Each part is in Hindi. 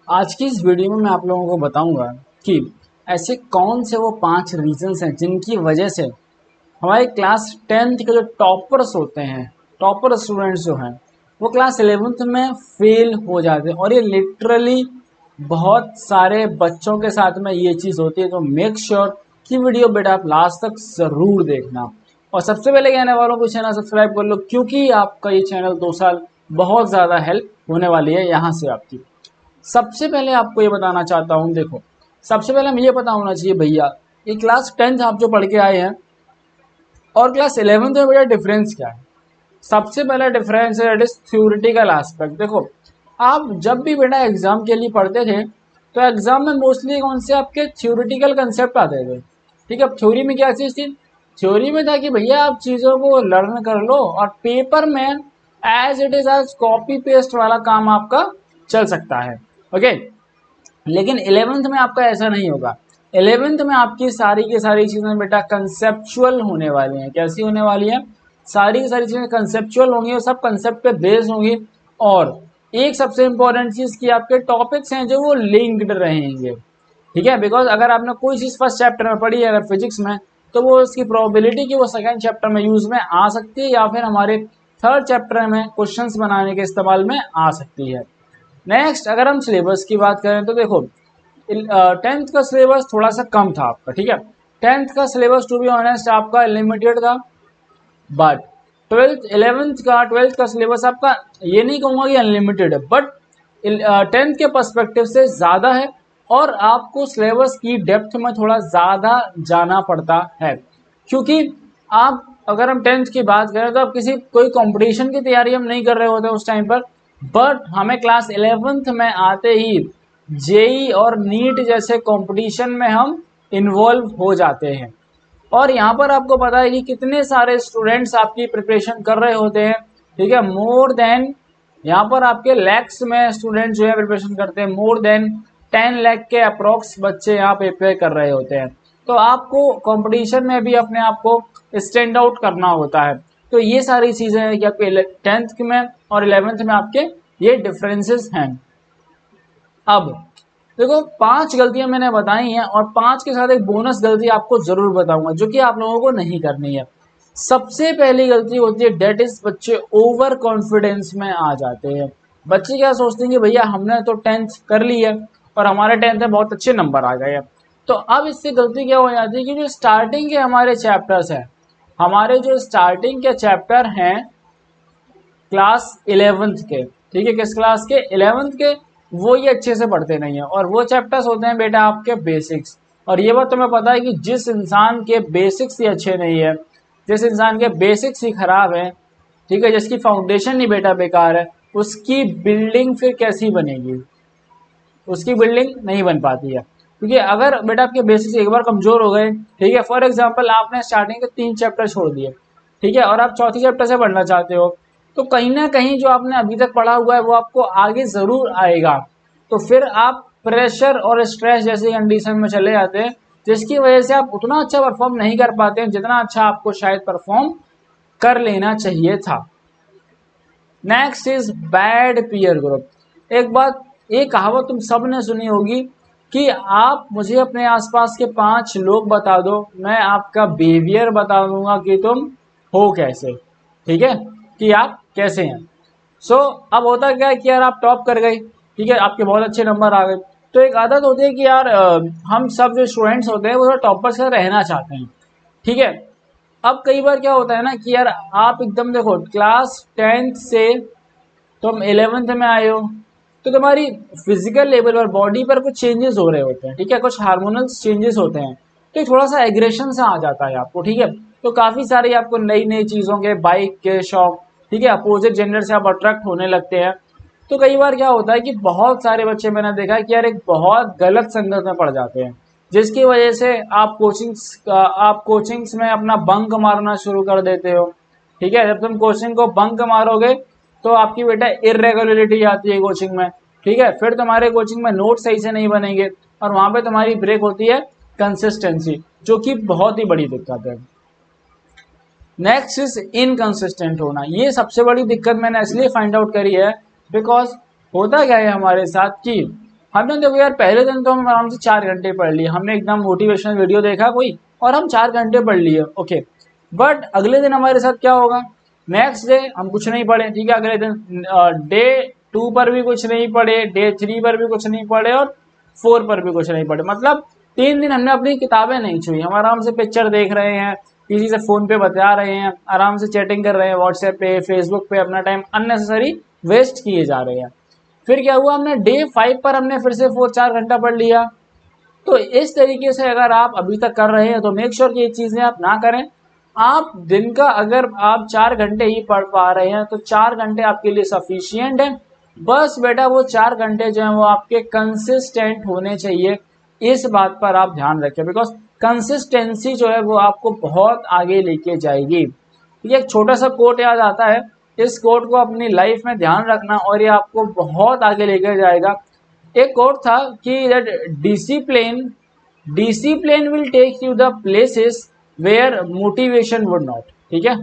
आज की इस वीडियो में मैं आप लोगों को बताऊंगा कि ऐसे कौन से वो 5 रीजंस हैं जिनकी वजह से हमारे क्लास 10th के जो टॉपर्स होते हैं, टॉपर स्टूडेंट्स जो हैं, वो क्लास 11th में फेल हो जाते हैं। और ये लिटरली बहुत सारे बच्चों के साथ में ये चीज़ होती है। तो मेक श्योर कि वीडियो बेटा आप लास्ट तक ज़रूर देखना। और सबसे पहले कहने वालों को चैनल सब्सक्राइब कर लो, क्योंकि आपका ये चैनल 2 साल बहुत ज़्यादा हेल्प होने वाली है यहाँ से आपकी। सबसे पहले आपको ये बताना चाहता हूँ, देखो सबसे पहले हमें ये पता होना चाहिए भैया, ये क्लास 10th आप जो पढ़ के आए हैं और क्लास 11th में बेटा डिफरेंस क्या है। सबसे पहला डिफरेंस है इट इज थ्योरिटिकल एस्पेक्ट। देखो आप जब भी बेटा एग्जाम के लिए पढ़ते थे तो एग्जाम में मोस्टली कौन से आपके थ्योरिटिकल कंसेप्ट आते थे। ठीक है, अब थ्योरी में क्या चीज थी, थ्योरी में था कि भैया आप चीजों को लर्न कर लो और पेपर में as it is as copy paste वाला काम आपका चल सकता है। ओके, लेकिन 11th में आपका ऐसा नहीं होगा। 11th में आपकी सारी की सारी चीजें बेटा कंसेप्चुअल होने वाली हैं। कैसी होने वाली है, सारी की सारी चीजें कंसेप्चुअल होंगी और सब कंसेप्ट पे बेस्ड होंगी। और एक सबसे इंपॉर्टेंट चीज की आपके टॉपिक्स हैं जो वो लिंक्ड रहेंगे। ठीक है, बिकॉज अगर आपने कोई चीज फर्स्ट चैप्टर में पढ़ी है अगर फिजिक्स में, तो वो उसकी प्रोबेबिलिटी कि वो सेकंड चैप्टर में यूज में आ सकती है या फिर हमारे थर्ड चैप्टर में क्वेश्चंस बनाने के इस्तेमाल में आ सकती है। नेक्स्ट अगर हम सिलेबस की बात करें तो देखो 10th का सिलेबस थोड़ा सा कम था आपका। ठीक है, 10th का सिलेबस टू बी ऑनेस्ट आपका लिमिटेड था। बट 12th का सिलेबस आपका ये नहीं कहूंगा कि अनलिमिटेड है, बट 10th के पर्सपेक्टिव से ज़्यादा है और आपको सिलेबस की डेप्थ में थोड़ा ज़्यादा जाना पड़ता है। क्योंकि आप अगर हम 10th की बात करें तो आप किसी कोई कंपटीशन की तैयारी हम नहीं कर रहे होते उस टाइम पर, बट हमें क्लास 11th में आते ही जेई और नीट जैसे कंपटीशन में हम इन्वॉल्व हो जाते हैं। और यहाँ पर आपको पता है कि कितने सारे स्टूडेंट्स आपकी प्रिपरेशन कर रहे होते हैं। ठीक है, मोर देन यहाँ पर आपके लैक्स में स्टूडेंट जो है प्रिपरेशन करते हैं। मोर देन 10 लाख के अप्रोक्स बच्चे यहाँ प्रिपेयर कर रहे होते हैं। तो आपको कंपटीशन में भी अपने आप को स्टैंड आउट करना होता है। तो ये सारी चीजें हैं कि आपके 10th में और 11th में आपके ये डिफरेंसेस हैं। अब देखो 5 गलतियां मैंने बताई हैं और 5 के साथ एक बोनस गलती आपको जरूर बताऊंगा जो कि आप लोगों को नहीं करनी है। सबसे पहली गलती होती है डेट इज बच्चे ओवर कॉन्फिडेंस में आ जाते हैं। बच्चे क्या सोचते हैं कि भैया हमने तो 10th कर ली है और हमारे 10th में बहुत अच्छे नंबर आ गए हैं। तो अब इससे गलती क्या हो जाती है कि जो स्टार्टिंग के हमारे चैप्टर्स हैं, हमारे जो स्टार्टिंग के चैप्टर हैं क्लास 11th के, ठीक है, किस क्लास के, 11th के, वो ये अच्छे से पढ़ते नहीं है। और वो चैप्टर्स होते हैं बेटा आपके बेसिक्स। और ये बात तुम्हें पता है कि जिस इंसान के बेसिक्स ही अच्छे नहीं है, जिस इंसान के बेसिक्स ही खराब है, ठीक है, जिसकी फाउंडेशन ही बेटा बेकार है, उसकी बिल्डिंग फिर कैसी बनेगी, उसकी बिल्डिंग नहीं बन पाती है। क्योंकि अगर बेटा आपके बेसिक्स एक बार कमजोर हो गए, ठीक है, फॉर एग्जाम्पल आपने स्टार्टिंग के 3 चैप्टर छोड़ दिए, ठीक है, और आप चौथी चैप्टर से पढ़ना चाहते हो, तो कहीं ना कहीं जो आपने अभी तक पढ़ा हुआ है वो आपको आगे जरूर आएगा। तो फिर आप प्रेशर और स्ट्रेस जैसी कंडीशन में चले जाते हैं, जिसकी वजह से आप उतना अच्छा परफॉर्म नहीं कर पाते हैं जितना अच्छा आपको शायद परफॉर्म कर लेना चाहिए था। Next is bad peer group. एक बात, एक कहावत तुम सब ने सुनी होगी कि आप मुझे अपने आसपास के 5 लोग बता दो, मैं आपका बिहेवियर बता दूंगा कि तुम हो कैसे। ठीक है, कि आप कैसे हैं। सो अब होता क्या है कि यार आप टॉप कर गए, ठीक है, आपके बहुत अच्छे नंबर आ गए, तो एक आदत होती है कि यार हम सब जो स्टूडेंट्स होते हैं वो टॉपर्स का रहना चाहते हैं। ठीक है, अब कई बार क्या होता है ना कि यार आप एकदम देखो क्लास 10th से तुम 11th में आए हो, तो तुम्हारी फिजिकल लेवल पर बॉडी पर कुछ चेंजेस हो रहे होते हैं। ठीक है, कुछ हार्मोनल चेंजेस होते हैं, तो थोड़ा सा एग्रेशन सा आ जाता है आपको। ठीक है, तो काफी सारी आपको नई नई चीजों के, बाइक के शौक, ठीक है, अपोजिट जेंडर से आप अट्रैक्ट होने लगते हैं। तो कई बार क्या होता है कि बहुत सारे बच्चे मैंने देखा है कि यार एक बहुत गलत संगत में पड़ जाते हैं, जिसकी वजह से आप कोचिंग्स में अपना बंक मारना शुरू कर देते हो। ठीक है, जब तुम कोचिंग को बंक मारोगे तो आपकी बेटा इरेगुलरिटी आती है कोचिंग में। ठीक है, फिर तुम्हारे कोचिंग में नोट सही से नहीं बनेंगे और वहां पे तुम्हारी ब्रेक होती है कंसिस्टेंसी, जो कि बहुत ही बड़ी दिक्कत है। नेक्स्ट इज इनकंसिस्टेंट होना। ये सबसे बड़ी दिक्कत मैंने इसलिए फाइंड आउट करी है बिकॉज होता क्या है हमारे साथ कि हमने देखो यार पहले दिन तो हम आराम से 4 घंटे पढ़ लिए, हमने एकदम मोटिवेशनल वीडियो देखा कोई और हम 4 घंटे पढ़ लिए, ओके। बट अगले दिन हमारे साथ क्या होगा, नेक्स्ट डे हम कुछ नहीं पढ़े, ठीक है। अगले दिन डे 2 पर भी कुछ नहीं पढ़े, डे 3 पर भी कुछ नहीं पढ़े और 4 पर भी कुछ नहीं पढ़े। मतलब 3 दिन हमने अपनी किताबें नहीं छुई, हम आराम से पिक्चर देख रहे हैं, किसी से फोन पे बता रहे हैं, आराम से चैटिंग कर रहे हैं व्हाट्सएप पे, फेसबुक पे, अपना टाइम अननेसेसरी वेस्ट किए जा रहे हैं। फिर क्या हुआ, हमने डे 5 पर हमने फिर से 4 घंटा पढ़ लिया। तो इस तरीके से अगर आप अभी तक कर रहे हैं तो मेक श्योर कि ये चीजें आप ना करें। आप दिन का अगर आप 4 घंटे ही पढ़ पा रहे हैं तो 4 घंटे आपके लिए सफिशियंट है। बस बेटा वो 4 घंटे जो है वो आपके कंसिस्टेंट होने चाहिए, इस बात पर आप ध्यान रखें, बिकॉज कंसिस्टेंसी जो है वो आपको बहुत आगे लेके जाएगी। ये एक छोटा सा कोट याद आता है, इस कोट को अपनी लाइफ में ध्यान रखना और ये आपको बहुत आगे लेके जाएगा। एक कोट था कि that discipline discipline will take you the places where motivation would not, ठीक है।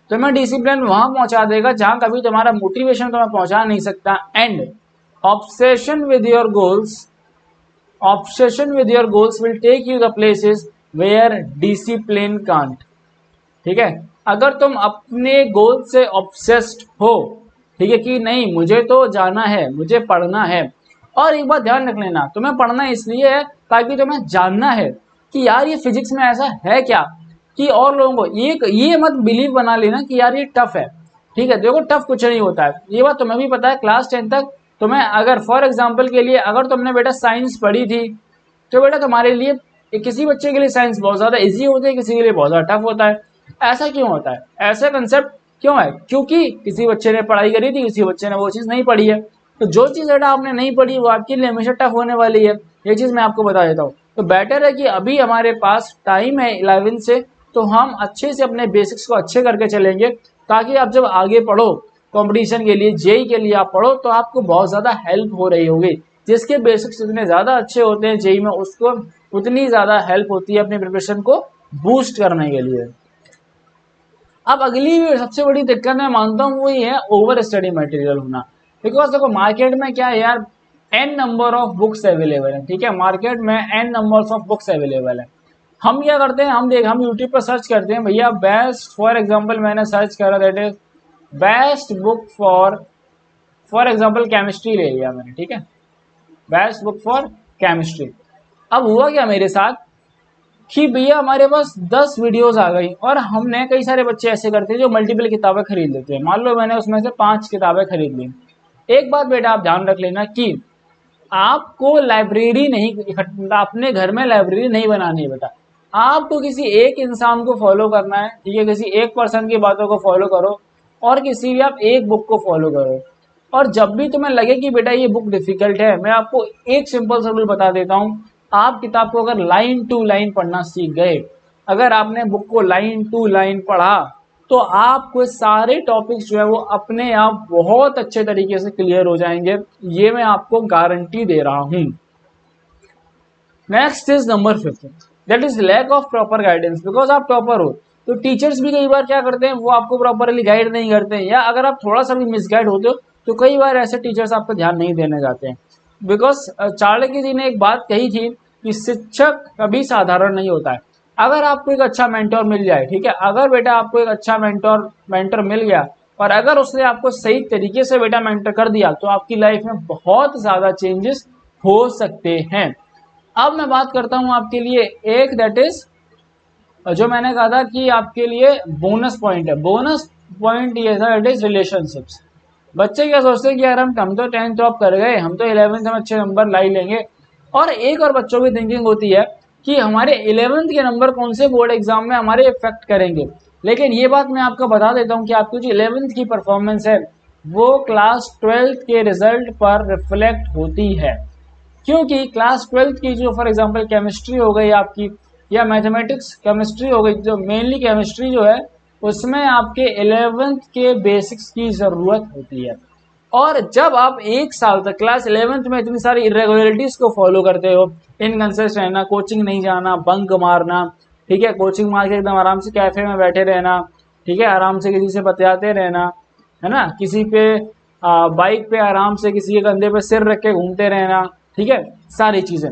तुम्हें डिसिप्लिन वहां पहुंचा देगा जहां कभी तुम्हारा मोटिवेशन तुम्हें पहुंचा नहीं सकता। And obsession with your goals obsession with your goals will take you the places where discipline can't, ठीक है। अगर तुम अपने गोल से ऑब्सेस्ड हो, ठीक है, कि नहीं मुझे तो जाना है, मुझे पढ़ना है। और एक बात ध्यान रख लेना, तुम्हें पढ़ना इसलिए है ताकि तुम्हें जानना है कि यार ये फिजिक्स में ऐसा है क्या, कि और लोगों को ये मत बिलीव बना लेना कि यार ये टफ है, ठीक है। देखो टफ कुछ नहीं होता है, ये बात तुम्हें भी पता है। क्लास 10 तक तुम्हें अगर फॉर एग्जाम्पल के लिए अगर तुमने बेटा साइंस पढ़ी थी तो बेटा तुम्हारे लिए किसी बच्चे के लिए साइंस बहुत ज्यादा इजी होती है, किसी के लिए बहुत ज्यादा टफ होता है। ऐसा क्यों होता है, ऐसा कंसेप्ट क्यों है, क्योंकि किसी बच्चे ने पढ़ाई करी थी, किसी बच्चे ने वो चीज नहीं पढ़ी है। तो जो चीज बेटा आपने नहीं पढ़ी वो आपके लिए हमेशा टफ होने वाली है, ये चीज मैं आपको बता देता हूँ। तो बेटर है कि अभी हमारे पास टाइम है 11 से, तो हम अच्छे से अपने बेसिक्स को अच्छे करके चलेंगे, ताकि आप जब आगे पढ़ो कंपटीशन के लिए, जेई के लिए आप पढ़ो तो आपको बहुत ज्यादा हेल्प हो रही होगी। जिसके बेसिक्स जितने ज्यादा अच्छे होते हैं जेई में, उसको उतनी ज्यादा हेल्प होती है अपने प्रिपरेशन को बूस्ट करने के लिए। अब अगली सबसे बड़ी दिक्कत मैं मानता हूँ वो ये है ओवर स्टडी मटेरियल होना। बिकॉज देखो मार्केट में क्या है यार, n number of books available है, ठीक है। मार्केट में n numbers of books available है। हम क्या करते हैं, हम यूट्यूब पर सर्च करते हैं भैया बेस्ट, फॉर एग्जाम्पल मैंने सर्च करा that is best book for example chemistry ले लिया मैंने, ठीक है, बेस्ट बुक फॉर केमिस्ट्री। अब हुआ क्या मेरे साथ कि भैया हमारे पास 10 वीडियोस आ गई और हमने, कई सारे बच्चे ऐसे करते हैं जो मल्टीपल किताबें खरीद लेते हैं। मान लो मैंने उसमें से 5 किताबें खरीद ली। एक बात बेटा आप ध्यान रख लेना कि आपको लाइब्रेरी नहीं, अपने घर में लाइब्रेरी नहीं बनानी है बेटा। आपको किसी एक इंसान को फॉलो करना है, ठीक है, किसी एक पर्सन की बातों को फॉलो करो और किसी भी आप एक बुक को फॉलो करो। और जब भी तुम्हें लगे कि बेटा ये बुक डिफिकल्ट है, मैं आपको एक सिंपल सा रूल बता देता हूँ। आप किताब को अगर लाइन टू लाइन पढ़ना सीख गए, अगर आपने बुक को लाइन टू लाइन पढ़ा तो आपको सारे टॉपिक्स जो है वो अपने आप बहुत अच्छे तरीके से क्लियर हो जाएंगे, ये मैं आपको गारंटी दे रहा हूं। Next is number 5, that is lack of proper guidance. Because आप टॉपर हो तो टीचर्स भी कई बार क्या करते हैं, वो आपको प्रॉपरली गाइड नहीं करते हैं, या अगर आप थोड़ा सा भी मिसगाइड होते हो तो कई बार ऐसे टीचर्स आपको ध्यान नहीं देने जाते हैं। बिकॉज चाणक्य जी ने एक बात कही थी कि शिक्षक कभी साधारण नहीं होता है। अगर आपको एक अच्छा मेंटोर मिल जाए, ठीक है, अगर बेटा आपको एक अच्छा मेंटर मिल गया और अगर उसने आपको सही तरीके से बेटा मेंटर कर दिया तो आपकी लाइफ में बहुत ज्यादा चेंजेस हो सकते हैं। अब मैं बात करता हूं आपके लिए एक, दैट इज जो मैंने कहा था कि आपके लिए बोनस पॉइंट है। बोनस पॉइंट ये था, दैट इज रिलेशनशिप्स। बच्चे क्या सोचते हैं कि यार हम तो 10th टॉप कर गए, हम तो 11th में अच्छे नंबर ला ही लेंगे। और एक और बच्चों की थिंकिंग होती है कि हमारे 11th के नंबर कौन से बोर्ड एग्जाम में हमारे इफेक्ट करेंगे। लेकिन ये बात मैं आपको बता देता हूँ कि आपकी जो 11th की परफॉर्मेंस है वो क्लास 12th के रिजल्ट पर रिफ्लेक्ट होती है। क्योंकि क्लास 12th की जो फॉर एग्जांपल केमिस्ट्री हो गई आपकी, या मैथमेटिक्स केमिस्ट्री हो गई, जो मेनली केमिस्ट्री जो है उसमें आपके 11th के बेसिक्स की जरूरत होती है। और जब आप एक साल तक क्लास 11th में इतनी सारी इरेगुलरिटीज को फॉलो करते हो, इनकंसिस्टेंट रहना, कोचिंग नहीं जाना, बंक मारना, ठीक है, कोचिंग मार के एकदम आराम से कैफे में बैठे रहना, ठीक है, आराम से किसी से बतियाते रहना, है ना, किसी पे बाइक पे आराम से किसी के कंधे पे सिर रख के घूमते रहना, ठीक है, सारी चीजें।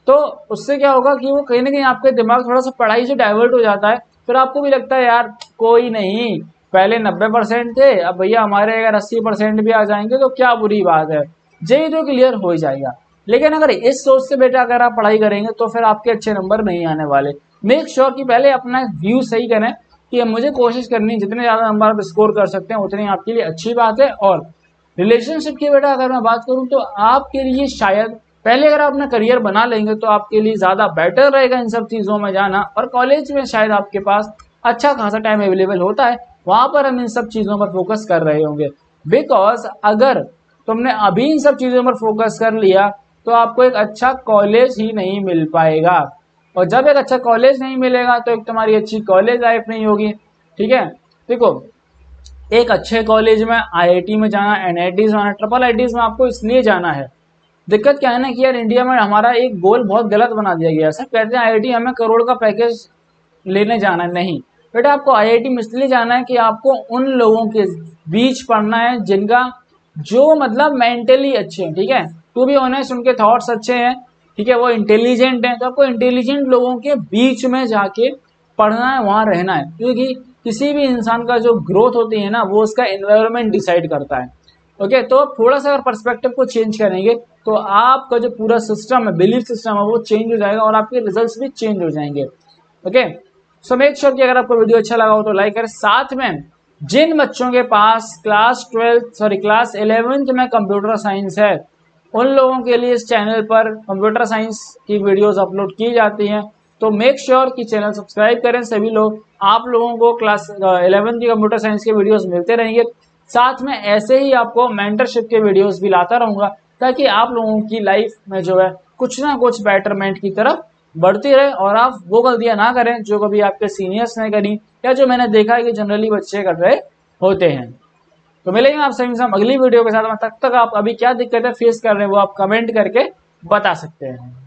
तो उससे क्या होगा कि वो कहीं ना कहीं आपके दिमाग थोड़ा सा पढ़ाई से डाइवर्ट हो जाता है, फिर आपको भी लगता है यार कोई नहीं, पहले 90% थे, अब भैया हमारे अगर 80% भी आ जाएंगे तो क्या बुरी बात है, जेई तो क्लियर हो ही जाएगा। लेकिन अगर इस सोच से बेटा अगर आप पढ़ाई करेंगे तो फिर आपके अच्छे नंबर नहीं आने वाले। मेक श्योर कि पहले अपना व्यू सही करें कि मुझे कोशिश करनी है जितने ज़्यादा नंबर आप स्कोर कर सकते हैं उतनी आपके लिए अच्छी बात है। और रिलेशनशिप की बेटा अगर मैं बात करूं तो आपके लिए शायद पहले अगर आप अपना करियर बना लेंगे तो आपके लिए ज़्यादा बेटर रहेगा इन सब चीज़ों में जाना। और कॉलेज में शायद आपके पास अच्छा खासा टाइम अवेलेबल होता है, वहां पर हम इन सब चीज़ों पर फोकस कर रहे होंगे। बिकॉज अगर तुमने अभी इन सब चीज़ों पर फोकस कर लिया तो आपको एक अच्छा कॉलेज ही नहीं मिल पाएगा, और जब एक अच्छा कॉलेज नहीं मिलेगा तो एक तुम्हारी अच्छी कॉलेज लाइफ नहीं होगी। ठीक है, देखो एक अच्छे कॉलेज में आईआईटी में जाना, एनआईटीज में जाना, ट्रिपल आईटीज में आपको इसलिए जाना है। दिक्कत क्या है ना कि यार इंडिया में हमारा एक गोल बहुत गलत बना दिया गया है। सब कहते हैं आईआईटी हमें करोड़ का पैकेज लेने जाना है, नहीं बेटा आपको आईआईटी में इसलिए जाना है कि आपको उन लोगों के बीच पढ़ना है जिनका जो मतलब मेंटली अच्छे हैं, ठीक है, टू बी ऑनेस्ट उनके थॉट्स अच्छे हैं, ठीक है, वो इंटेलिजेंट हैं, तो आपको इंटेलिजेंट लोगों के बीच में जाके पढ़ना है, वहां रहना है। क्योंकि किसी भी इंसान का जो ग्रोथ होती है ना वो उसका एनवायरनमेंट डिसाइड करता है। ओके, तो आप थोड़ा सा अगर पर्सपेक्टिव को चेंज करेंगे तो आपका जो पूरा सिस्टम है, बिलीफ सिस्टम है, वो चेंज हो जाएगा और आपके रिजल्ट्स भी चेंज हो जाएंगे। ओके, सो मेक श्योर कि अगर आपको वीडियो अच्छा लगा हो तो लाइक करें। साथ में जिन बच्चों के पास क्लास 11th में कंप्यूटर साइंस है उन लोगों के लिए इस चैनल पर कंप्यूटर साइंस की वीडियोस अपलोड की जाती हैं, तो मेक श्योर कि चैनल सब्सक्राइब करें सभी लोग। आप लोगों को क्लास 11th की कंप्यूटर साइंस के वीडियोस मिलते रहेंगे। साथ में ऐसे ही आपको मेंटरशिप के वीडियोस भी लाता रहूंगा ताकि आप लोगों की लाइफ में जो है कुछ ना कुछ बेटरमेंट की तरफ बढ़ती रहे और आप वो गलतियां ना करें जो कभी आपके सीनियर्स ने करी या जो मैंने देखा है कि जनरली बच्चे कर रहे होते हैं। तो मिलेंगे आप सभी अगली वीडियो के साथ। तब तक आप अभी क्या दिक्कत है फेस कर रहे हैं वो आप कमेंट करके बता सकते हैं।